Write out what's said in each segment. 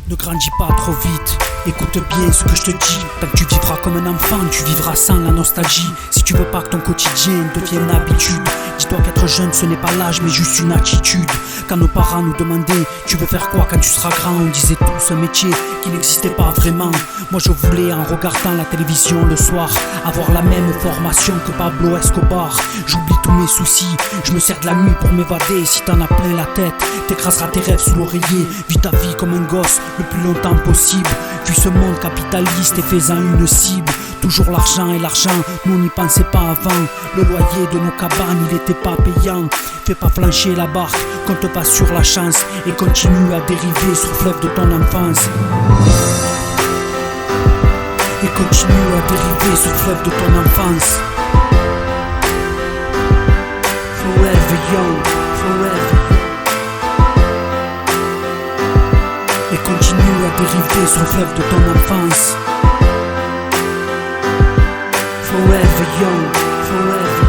Ne grandis pas trop vite, écoute bien ce que je te dis. Tant que tu vivras comme un enfant, tu vivras sans la nostalgie. Si tu veux pas que ton quotidien devienne une habitude, dis-toi qu'être jeune ce n'est pas l'âge mais juste une attitude. Quand nos parents nous demandaient tu veux faire quoi quand tu seras grand, on disait tous un métier qui n'existait pas vraiment. Moi je voulais, en regardant la télévision le soir, avoir la même formation que Pablo Escobar. J'oublie tous mes soucis, je me sers de la nuit pour m'évader. Si t'en as plein la tête, t'écraseras tes rêves sous l'oreiller. Vis ta vie comme un gosse le plus longtemps possible. Puis ce monde capitaliste et fais-en une cible. Toujours l'argent et l'argent, nous n'y pensait pas avant. Le loyer de nos cabanes, il était pas payant. Fais pas flancher la barque, compte pas sur la chance et continue à dériver sur le fleuve de ton enfance. Et continue à dériver sur le fleuve de ton enfance. Forever young, forever. Et continue à dériver sur le fleuve de ton enfance. Forever young, forever.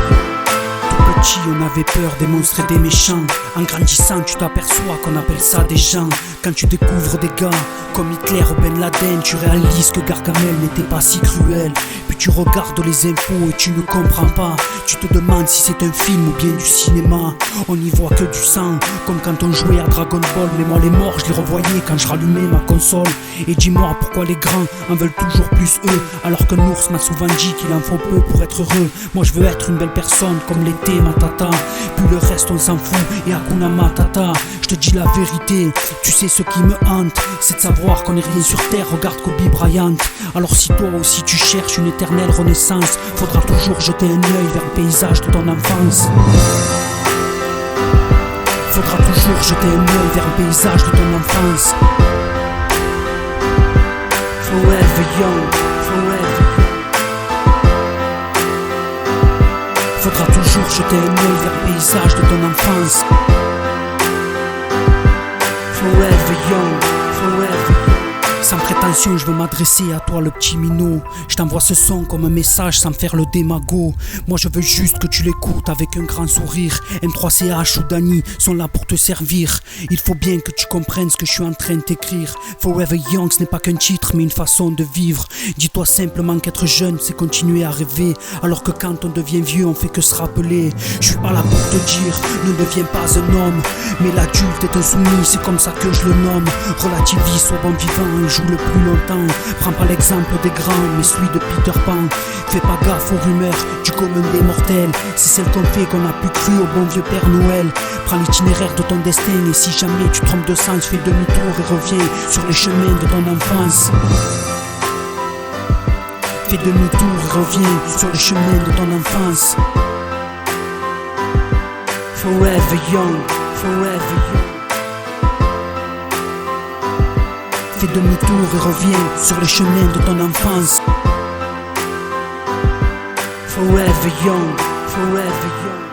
Tout petit, on avait peur des monstres et des méchants. En grandissant, tu t'aperçois qu'on appelle ça des gens. Quand tu découvres des gars comme Hitler ou Ben Laden, tu réalises que Gargamel n'était pas si cruel. Puis tu regardes les infos et tu ne comprends pas. Tu te demandes si c'est un film ou bien du cinéma. On n'y voit que du sang, comme quand on jouait à Dragon Ball. Mais moi les morts, je les revoyais quand je rallumais ma console. Et dis-moi pourquoi les grands en veulent toujours plus eux, alors qu'un ours m'a souvent dit qu'il en faut peu pour être heureux. Moi je veux être une belle personne comme l'était ma tata. Puis le reste on s'en fout et Hakuna Matata. Je te dis la vérité, tu sais ce qui me hante, c'est de savoir qu'on est rien sur terre, regarde Kobe Bryant. Alors si toi aussi tu cherches une éternelle renaissance, faudra toujours jeter un œil vers le paysage de ton enfance. Faudra toujours jeter un œil vers le paysage de ton enfance. Forever young, forever. Faudra toujours jeter un œil vers le paysage de ton enfance. Forever young, forever. Sans prétention, je veux m'adresser à toi le petit minot. Je t'envoie ce son comme un message sans faire le démago. Moi je veux juste que tu l'écoutes avec un grand sourire. M3CH ou Dani sont là pour te servir. Il faut bien que tu comprennes ce que je suis en train de t'écrire. Forever Young, ce n'est pas qu'un titre mais une façon de vivre. Dis-toi simplement qu'être jeune c'est continuer à rêver, alors que quand on devient vieux on fait que se rappeler. Je suis pas là pour te dire ne deviens pas un homme, mais l'adulte est un soumis, c'est comme ça que je le nomme. Relativise, sois bon vivant, joue le plus longtemps. Prends pas l'exemple des grands mais celui de Peter Pan. Fais pas gaffe aux rumeurs du commun des mortels, c'est celle qu'on fait qu'on a plus cru au bon vieux Père Noël. Prends l'itinéraire de ton destin et si jamais tu trompes de sens, fais demi-tour et reviens sur les chemins de ton enfance. Fais demi-tour et reviens sur les chemins de ton enfance. Forever young, forever young. Fais demi-tour et reviens sur les chemins de ton enfance. Forever young, forever young.